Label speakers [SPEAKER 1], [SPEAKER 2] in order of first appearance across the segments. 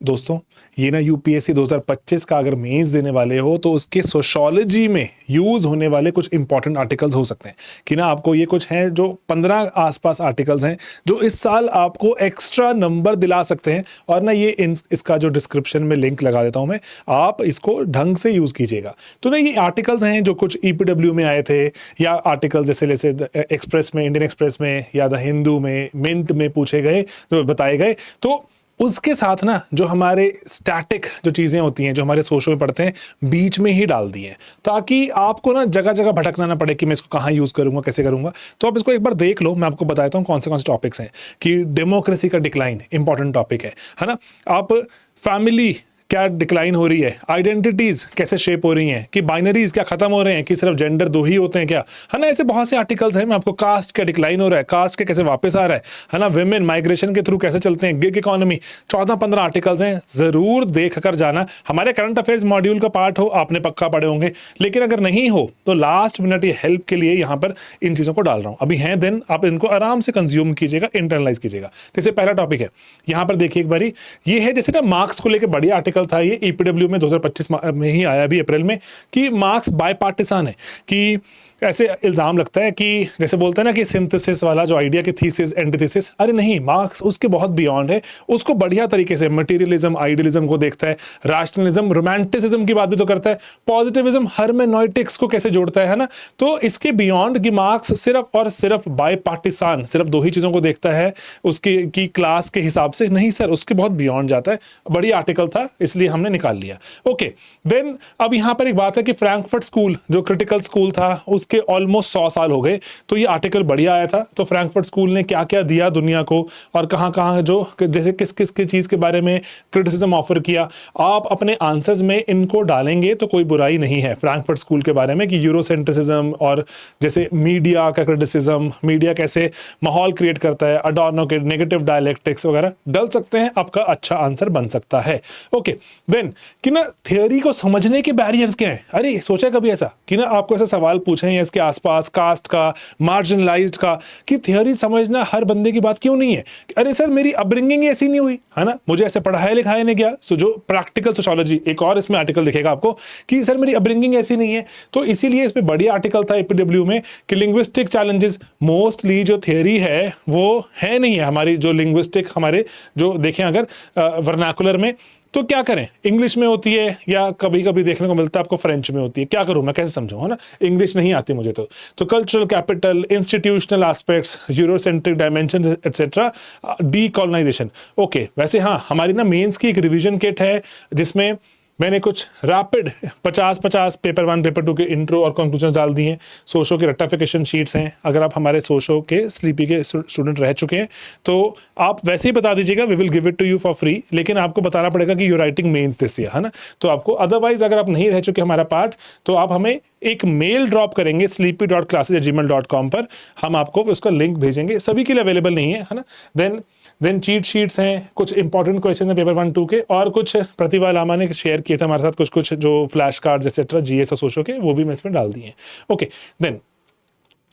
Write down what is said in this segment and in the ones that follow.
[SPEAKER 1] दोस्तों, ये ना यूपीएससी 2025 का अगर मेंस देने वाले हो तो उसके सोशियोलॉजी में यूज होने वाले कुछ इंपॉर्टेंट आर्टिकल्स हो सकते हैं कि ना आपको ये कुछ हैं जो 15 आसपास आर्टिकल्स हैं जो इस साल आपको एक्स्ट्रा नंबर दिला सकते हैं। और ना ये इसका जो डिस्क्रिप्शन में लिंक लगा देता हूं मैं, आप इसको ढंग से यूज कीजिएगा। तो ना ये आर्टिकल्स हैं जो कुछ ईपीडब्ल्यू में आए थे, या आर्टिकल जैसे जैसे एक्सप्रेस में, इंडियन एक्सप्रेस में या द हिंदू में, मिंट में पूछे गए तो बताए गए। तो उसके साथ ना जो हमारे स्टैटिक जो चीज़ें होती हैं जो हमारे सोशल में पढ़ते हैं बीच में ही डाल दिए हैं, ताकि आपको ना जगह जगह भटकना ना पड़े कि मैं इसको कहाँ यूज़ करूँगा, कैसे करूँगा। तो आप इसको एक बार देख लो, मैं आपको बताता हूँ कौन से टॉपिक्स हैं। कि डेमोक्रेसी का डिक्लाइन इंपॉर्टेंट टॉपिक है ना। आप फैमिली क्या डिक्लाइन हो रही है, आइडेंटिटीज कैसे शेप हो रही हैं, कि बाइनरीज क्या खत्म हो रहे हैं, कि सिर्फ जेंडर दो ही होते हैं क्या, है ना। ऐसे बहुत से आर्टिकल्स हैं। मैं आपको कास्ट क्या डिक्लाइन हो रहा है, कास्ट के कैसे वापस आ रहा है ना। विमेन माइग्रेशन के थ्रू कैसे चलते हैं, गिग इकोनॉमी, 14-15 आर्टिकल्स हैं। जरूर देख कर जाना। हमारे करंट अफेयर्स मॉड्यूल का पार्ट हो, आपने पक्का पढ़े होंगे, लेकिन अगर नहीं हो तो लास्ट मिनट ये हेल्प के लिए यहाँ पर इन चीज़ों को डाल रहा हूँ। अभी हैं दिन, आप इनको आराम से कंज्यूम कीजिएगा, इंटरनलाइज कीजिएगा। जैसे पहला टॉपिक है, यहाँ पर देखिए एक बारी, ये है जैसे ना मार्क्स को लेकर बढ़िया आर्टिकल था, ये ईपीडब्ल्यू में 2025 में ही आया, अभी अप्रैल में, कि मार्क्स बायपार्टिसान है। कि ऐसे इल्जाम लगता है कि जैसे बोलते हैं ना कि सिंथेसिस वाला जो आइडिया कि थीसिस एंटीथेसिस, अरे नहीं, मार्क्स उसके बहुत बियॉन्ड है। उसको बढ़िया तरीके से मटेरियलिज्म, आइडियलिज्म को देखता है, रैशनलिज्म, रोमांटिसिज्म की बात भी तो करता है, पॉजिटिविज्म, हर्मेनॉइटिक्स को कैसे जोड़ता है ना। तो इसके बियॉन्ड कि मार्क्स सिर्फ और सिर्फ बायपार्टिसान सिर्फ दो ही चीजों को देखता है, उसकी की क्लास के हिसाब से नहीं सर, उसके बहुत बियॉन्ड जाता है। बढ़िया आर्टिकल था, इसलिए हमने निकाल लिया। ओके, देन अब यहां पर एक बात है कि फ्रैंकफर्ट स्कूल जो क्रिटिकल स्कूल था उसके ऑलमोस्ट 100 साल हो गए। तो ये आर्टिकल बढ़िया आया था। तो फ्रैंकफर्ट स्कूल ने क्या क्या दिया दुनिया को, और कहां कहां जो जैसे किस किस की चीज के बारे में क्रिटिसिज्म ऑफर किया, आप अपने आंसर्स में इनको डालेंगे तो कोई बुराई नहीं है। फ्रैंकफर्ट स्कूल के बारे में कि यूरोसेंट्रिसिज्म, और जैसे मीडिया का क्रिटिसिज्म, मीडिया कैसे माहौल क्रिएट करता है, अडॉर्नो के नेगेटिव डायलेक्टिक्स वगैरह डल सकते हैं, आपका अच्छा आंसर बन सकता है। ओके, देन कि ना थियोरी को समझने के बैरियर्स क्या हैं। अरे सोचा कभी ऐसा कि ना आपको ऐसा सवाल पूछें या इसके आसपास कास्ट का, मार्जिनलाइज्ड का, कि थियोरी समझना हर बंदे की बात क्यों नहीं है। अरे सर मेरी अपब्रिंगिंग ऐसी नहीं हुई है ना, मुझे ऐसे पढ़ाया लिखाया नहीं गया। सो जो प्रैक्टिकल सोशियोलॉजी, एक और इसमें आर्टिकल दिखेगा आपको कि सर मेरी अपब्रिंगिंग ऐसी नहीं है। तो इसीलिए इसमें बढ़िया आर्टिकल था ईपीडब्ल्यू में कि लिंग्विस्टिक चैलेंजेस, मोस्टली जो थियोरी है वो है नहीं है हमारी, जो लिंग्विस्टिक हमारे जो देखें अगर वर्नाकुलर में, तो क्या करें, इंग्लिश में होती है या कभी कभी देखने को मिलता है आपको फ्रेंच में होती है। क्या करूं मैं, कैसे समझूं, है ना, इंग्लिश नहीं आती मुझे। तो cultural capital, institutional aspects, Eurocentric dimension etcetera, decolonisation. Okay, वैसे हाँ, हमारी ना मेंस की एक रिवीजन किट है जिसमें मैंने कुछ रैपिड 50-50 पेपर 1 पेपर 2 के इंट्रो और कंक्लूजन डाल दिए हैं। सोशो के रेक्टिफिकेशन शीट्स हैं। अगर आप हमारे सोशो के स्लीपी के स्टूडेंट रह चुके हैं तो आप वैसे ही बता दीजिएगा, we will give it to you for free. लेकिन आपको बताना पड़ेगा कि you writing mains this year, है ना। तो आपको अदरवाइज अगर आप नहीं रह चुके हमारा पार्ट, तो आप हमें एक मेल ड्रॉप करेंगे sleepy.classes@gmail.com पर, हम आपको उसका लिंक भेजेंगे। सभी के लिए अवेलेबल नहीं है ना। देन चीट शीट्स हैं, कुछ इंपॉर्टेंट क्वेश्चन हैं पेपर 1 2 के, और कुछ प्रतिभा लामा ने शेयर किए थे हमारे साथ कुछ जो फ्लैश कार्ड्स एक्सेट्रा जीएस और सोशो के, वो भी मैं इसमें डाल दिए हैं। Okay, then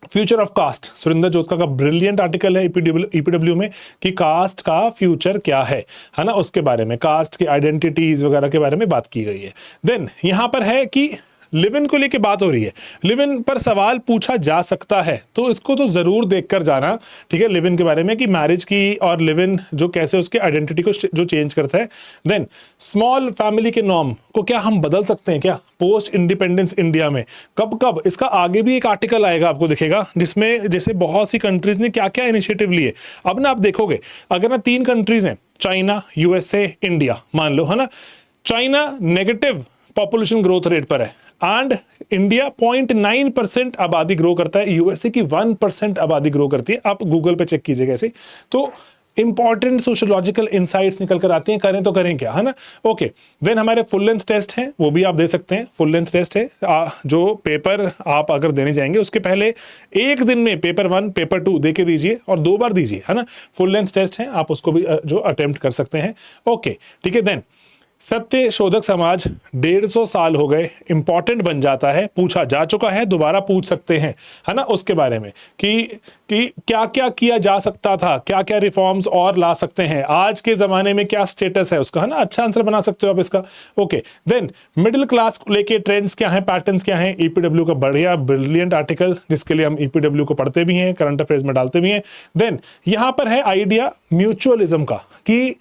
[SPEAKER 1] future of caste, Surinder Jodhka का ब्रिलियंट आर्टिकल है ईपीडब्ल्यू में कि कास्ट का फ्यूचर क्या है ना, उसके बारे में, कास्ट की आइडेंटिटीज वगैरह के बारे में बात की गई है। देन यहां पर है कि लिव इन को लेके बात हो रही है, लिव इन पर सवाल पूछा जा सकता है, तो इसको तो जरूर देखकर जाना। ठीक है, लिव इन के बारे में कि मैरिज की और लिव इन जो कैसे उसके आइडेंटिटी को जो चेंज करता है। देन स्मॉल फैमिली के नॉर्म को क्या हम बदल सकते हैं क्या पोस्ट इंडिपेंडेंस इंडिया में, कब कब, इसका आगे भी एक आर्टिकल आएगा आपको दिखेगा जिसमें जैसे बहुत सी कंट्रीज ने क्या क्या इनिशिएटिव लिए। अब ना आप देखोगे, अगर ना 3 कंट्रीज हैं, चाइना, यूएसए, इंडिया, मान लो, है ना। China negative population growth rate पर है, एंड इंडिया 0.9% आबादी ग्रो करता है, यूएसए की 1% आबादी ग्रो करती है। आप गूगल पे चेक कीजिएगा ऐसे। तो इंपॉर्टेंट सोशियोलॉजिकल इंसाइट्स निकल कर आती हैं, करें तो करें क्या, है ना। ओके, देन हमारे फुल लेंथ टेस्ट हैं, वो भी आप दे सकते हैं। फुल लेंथ टेस्ट है जो पेपर आप अगर देने जाएंगे उसके पहले एक दिन में पेपर 1 पेपर 2 दे के दीजिए और 2 बार दीजिए, है ना। फुल लेंथ टेस्ट है, आप उसको भी जो अटेम्प्ट कर सकते हैं। ओके, ठीक है। देन सत्य शोधक समाज 150 साल हो गए, इंपॉर्टेंट बन जाता है, पूछा जा चुका है, दोबारा पूछ सकते हैं, है ना, उसके बारे में कि क्या क्या किया जा सकता था, क्या क्या रिफॉर्म्स और ला सकते हैं, आज के ज़माने में क्या स्टेटस है उसका, है ना, अच्छा आंसर बना सकते हो आप इसका। ओके, देन मिडिल क्लास को लेके ट्रेंड्स क्या हैं, पैटर्न्स क्या हैं, ईपीडब्ल्यू का बढ़िया ब्रिलियंट आर्टिकल, जिसके लिए हम ईपीडब्ल्यू को पढ़ते भी हैं, करंट अफेयर्स में डालते भी हैं। देन यहाँ पर है आइडिया म्यूचुअलिज्म का, कि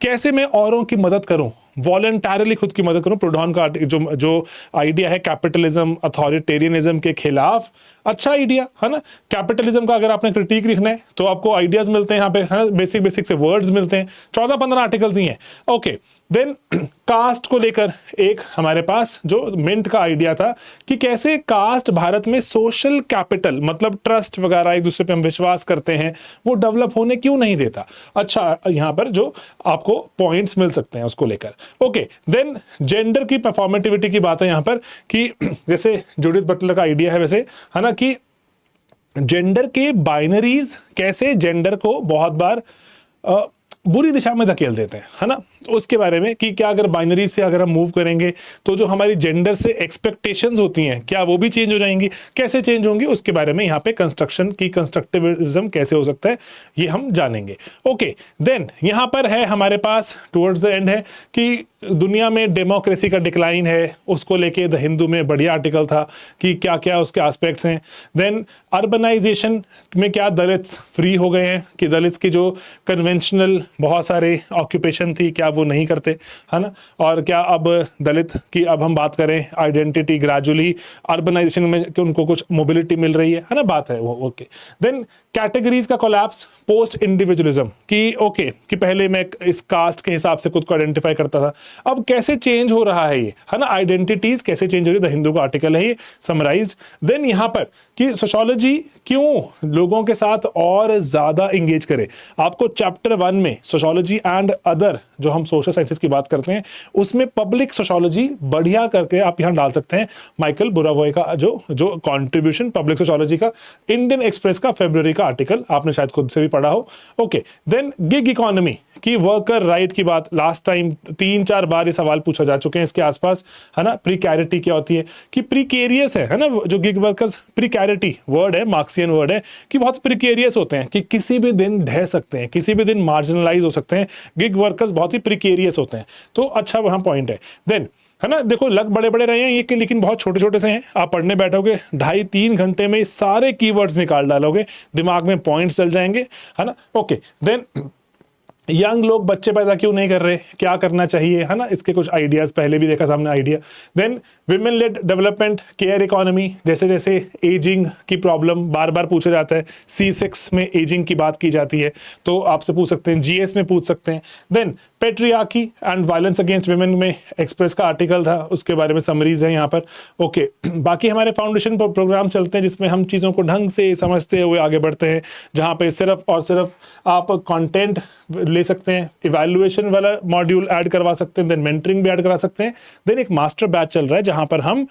[SPEAKER 1] कैसे मैं औरों की मदद करूं, वॉलंटरली खुद की मदद करूं। प्रूडॉन का जो आइडिया है कैपिटलिज्म अथॉरिटेरियनिज्म के खिलाफ, अच्छा आइडिया है ना। कैपिटलिज्म का अगर आपने क्रिटिक लिखना है तो आपको आइडियाज मिलते हैं यहाँ पे, है ना, बेसिक बेसिक से वर्ड्स मिलते हैं, 14-15 आर्टिकल्स ही हैं। ओके, देन कास्ट को लेकर एक हमारे पास जो मिंट का आइडिया था कि कैसे कास्ट भारत में सोशल कैपिटल, मतलब ट्रस्ट वगैरह, एक दूसरे पे हम विश्वास करते हैं, वो डेवलप होने क्यों नहीं देता। अच्छा, यहाँ पर जो आपको पॉइंट्स मिल सकते हैं उसको लेकर। ओके, देन जेंडर की परफॉर्मेटिविटी की बात है यहाँ पर, कि जैसे जूडिथ बटलर का आइडिया है वैसे, है ना, कि जेंडर के बाइनरीज कैसे जेंडर को बहुत बार बुरी दिशा में धकेल देते हैं, है ना, तो उसके बारे में कि क्या अगर बाइनरी से अगर हम मूव करेंगे तो जो हमारी जेंडर से एक्सपेक्टेशंस होती हैं क्या वो भी चेंज हो जाएंगी, कैसे चेंज होंगी, उसके बारे में यहाँ पे कंस्ट्रक्शन की कंस्ट्रक्टिविज्म कैसे हो सकता है ये हम जानेंगे। ओके, देन यहाँ पर है हमारे पास टुवर्ड्स द एंड है कि दुनिया में डेमोक्रेसी का डिक्लाइन है, उसको लेके द हिंदू में बढ़िया आर्टिकल था कि क्या क्या उसके एस्पेक्ट्स हैं। देन अर्बनाइजेशन में क्या दलित्स फ्री हो गए हैं, कि दलित्स की जो कन्वेंशनल बहुत सारे ऑक्यूपेशन थी क्या वो नहीं करते, है ना, और क्या अब दलित की अब हम बात करें आइडेंटिटी ग्रेजुअली अर्बनाइजेशन में कि उनको कुछ मोबिलिटी मिल रही है ना, बात है वो। ओके, देन कैटेगरीज का कोलैप्स पोस्ट इंडिविजुअलिज्म, कि ओके कि पहले मैं इस कास्ट के हिसाब से खुद को आइडेंटिफाई करता था, अब कैसे चेंज हो रहा है ये, है ना, आइडेंटिटीज कैसे चेंज हो रही है, द हिंदू का आर्टिकल है ये समराइज। देन यहाँ पर कि सोशियोलॉजी क्यों लोगों के साथ और ज्यादा इंगेज करे, आपको चैप्टर 1 में सोशियोलॉजी एंड अदर जो हम सोशल साइंसेस की बात करते हैं उसमें पब्लिक सोशियोलॉजी बढ़िया करके आप यहाँ डाल सकते हैं। माइकल बुरावॉय का जो कंट्रीब्यूशन पब्लिक सोशियोलॉजी का, इंडियन एक्सप्रेस का फरवरी का आर्टिकल आपने शायद खुद से भी पढ़ा हो। ओके, देन गिग इकोनॉमी की वर्कर राइट की बात, लास्ट टाइम 3-4 बार ये सवाल पूछा जा चुके हैं इसके आसपास, है ना। प्रीकैरिटी क्या होती है, कि प्रीकेरियस है ना, जो गिग वर्कर्स, प्रीकैरिटी वर्ड है, मार्क्सियन वर्ड है, कि बहुत प्रीकेरियस होते हैं, कि किसी भी दिन ढह सकते हैं, किसी भी दिन मार्जिनलाइज हो सकते हैं, गिग वर्कर्स बहुत ही प्रीकेरियस होते हैं, तो अच्छा वहां पॉइंट है। देन है ना, देखो लग बड़े बड़े रहे हैं ये, लेकिन बहुत छोटे छोटे से हैं, आप पढ़ने बैठोगे 2.5-3 घंटे में सारे कीवर्ड्स निकाल डालोगे, दिमाग में पॉइंट्स चल जाएंगे, है ना। ओके, देन यंग लोग बच्चे पैदा क्यों नहीं कर रहे, क्या करना चाहिए, है ना, इसके कुछ आइडियाज पहले भी देखा सामने idea. Then women led development, care economy, जैसे जैसे एजिंग की प्रॉब्लम बार बार पूछा जाता है, C6 में एजिंग की बात की जाती है तो आपसे पूछ सकते हैं, GS में पूछ सकते हैं। Then patriarchy and violence against women में एक्सप्रेस का आर्टिकल था, उसके बारे में समरीज है यहाँ पर। ओके, बाकी हमारे फाउंडेशन प्रोग्राम चलते हैं जिसमें हम चीज़ों को ढंग से समझते हुए आगे बढ़ते हैं, जहाँ पे सिर्फ और सिर्फ आप कंटेंट ले सकते हैं, इवैल्यूएशन वाला मॉड्यूल ऐड करवा सकते हैं, देन मेंटरिंग भी ऐड करा सकते हैं। देन एक मास्टर बैच चल रहा है जहाँ पर हम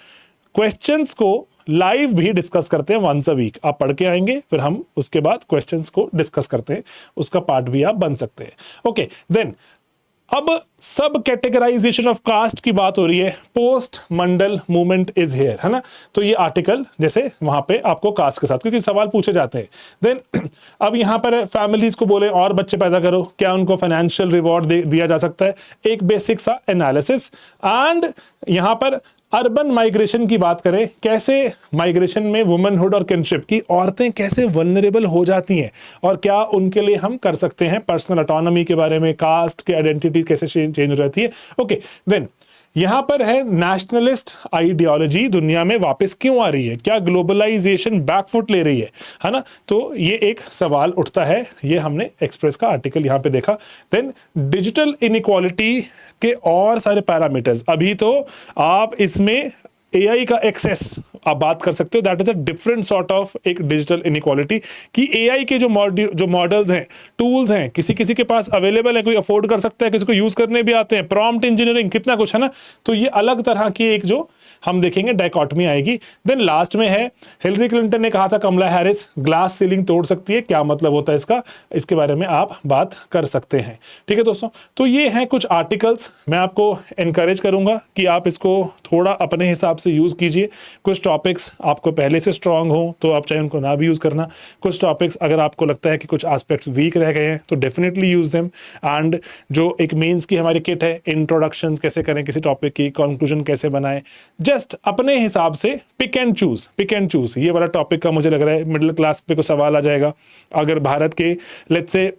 [SPEAKER 1] क्वेश्चंस को लाइव भी डिस्कस करते हैं, वंस अ वीक आप पढ़ के आएंगे, फिर हम उसके बाद क्वेश्चंस को डिस्कस करते हैं, उसका पार्ट भी आप बन सकते हैं। ओके, देन अब सब कैटेगराइजेशन ऑफ कास्ट की बात हो रही है, post Mandal movement is here, है ना, तो ये आर्टिकल जैसे वहां पे आपको कास्ट के साथ क्योंकि सवाल पूछे जाते हैं। देन अब यहाँ पर फैमिलीज को बोले और बच्चे पैदा करो, क्या उनको फाइनेंशियल रिवॉर्ड दिया जा सकता है, एक बेसिक सा एनालिसिस। एंड यहाँ पर अर्बन माइग्रेशन की बात करें, कैसे माइग्रेशन में वुमनहुड और किनशिप की औरतें कैसे वल्नरेबल हो जाती हैं और क्या उनके लिए हम कर सकते हैं, पर्सनल ऑटोनॉमी के बारे में, कास्ट के आइडेंटिटी कैसे चेंज हो जाती है। ओके, देन यहां पर है नेशनलिस्ट आइडियोलॉजी दुनिया में वापस क्यों आ रही है, क्या ग्लोबलाइजेशन बैकफुट ले रही है ना, तो ये एक सवाल उठता है, ये हमने एक्सप्रेस का आर्टिकल यहां पे देखा। देन डिजिटल इनइक्वालिटी के और सारे पैरामीटर्स, अभी तो आप इसमें AI का एक्सेस आप बात कर सकते हो। That is a different sort of एक डिजिटल इनइक्वालिटी कि एआई के जो मॉडल्स हैं, टूल्स हैं, किसी किसी के पास अवेलेबल है, कोई अफोर्ड कर सकता है, किसी को यूज करने भी आते हैं, प्रॉम्प्ट इंजीनियरिंग, कितना कुछ है ना। तो ये अलग तरह की एक जो हम देखेंगे डायकॉटमी आएगी। देन लास्ट में है हिलरी क्लिंटन ने कहा था कमला हैरिस ग्लास सीलिंग तोड़ सकती है, क्या मतलब होता है इसका, इसके बारे में आप बात कर सकते हैं। ठीक है दोस्तों, तो ये हैं कुछ आर्टिकल्स। मैं आपको एनकरेज करूंगा कि आप इसको थोड़ा अपने हिसाब से यूज कीजिए। कुछ टॉपिक्स आपको पहले से स्ट्रांग हो तो आप चाहे उनको ना भी यूज करना। कुछ टॉपिक्स अगर आपको लगता है कि कुछ एस्पेक्ट्स वीक रह गए हैं तो डेफिनेटली यूज देम। एंड जो एक मेंस की हमारी किट है, इंट्रोडक्शन कैसे करें किसी टॉपिक की, कंक्लूजन कैसे बनाएं, जस्ट अपने हिसाब से पिक एंड चूज। ये वाला टॉपिक का मुझे लग रहा है मिडिल क्लास पे कोई सवाल आ जाएगा। अगर भारत के लेट्स से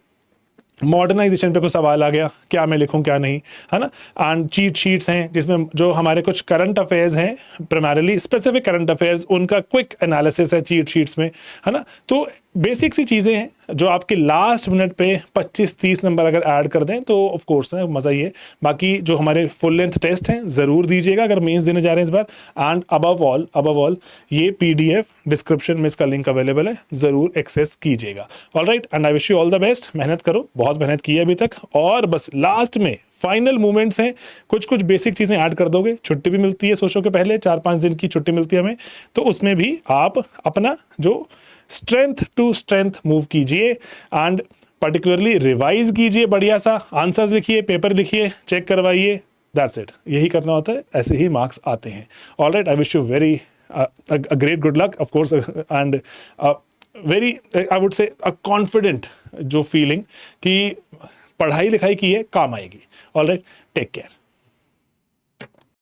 [SPEAKER 1] मॉडर्नाइजेशन पे कोई सवाल आ गया, क्या मैं लिखूं क्या नहीं, है ना। एंड चीट शीट्स हैं जिसमें जो हमारे कुछ करंट अफेयर्स हैं, प्राइमरीली स्पेसिफिक करंट अफेयर्स, उनका क्विक एनालिसिस है चीट शीट्स में, है ना। तो बेसिक सी चीज़ें हैं जो आपके लास्ट मिनट पे 25-30 नंबर अगर ऐड कर दें तो ऑफ कोर्स है मज़ा ही है। बाकी जो हमारे फुल लेंथ टेस्ट हैं ज़रूर दीजिएगा अगर मेंस देने जा रहे हैं इस बार। एंड अबव ऑल ये पीडीएफ डिस्क्रिप्शन में इसका लिंक अवेलेबल है, ज़रूर एक्सेस कीजिएगा। Alright, and I wish you all the best. मेहनत करो, बहुत मेहनत की है अभी तक, और बस लास्ट में फाइनल मूवमेंट्स हैं, कुछ बेसिक चीज़ें ऐड कर दोगे। छुट्टी भी मिलती है सोशो के पहले, 4-5 दिन की छुट्टी मिलती है हमें, तो उसमें भी आप अपना जो स्ट्रेंथ टू स्ट्रेंथ मूव कीजिए एंड पर्टिकुलरली रिवाइज कीजिए, बढ़िया सा आंसर्स लिखिए, पेपर लिखिए, चेक करवाइए। दैट्स इट, यही करना होता है, ऐसे ही मार्क्स आते हैं। Alright, I wish you very great good luck of course, and very I would say a confident जो फीलिंग कि पढ़ाई लिखाई की है काम आएगी। Alright, take care.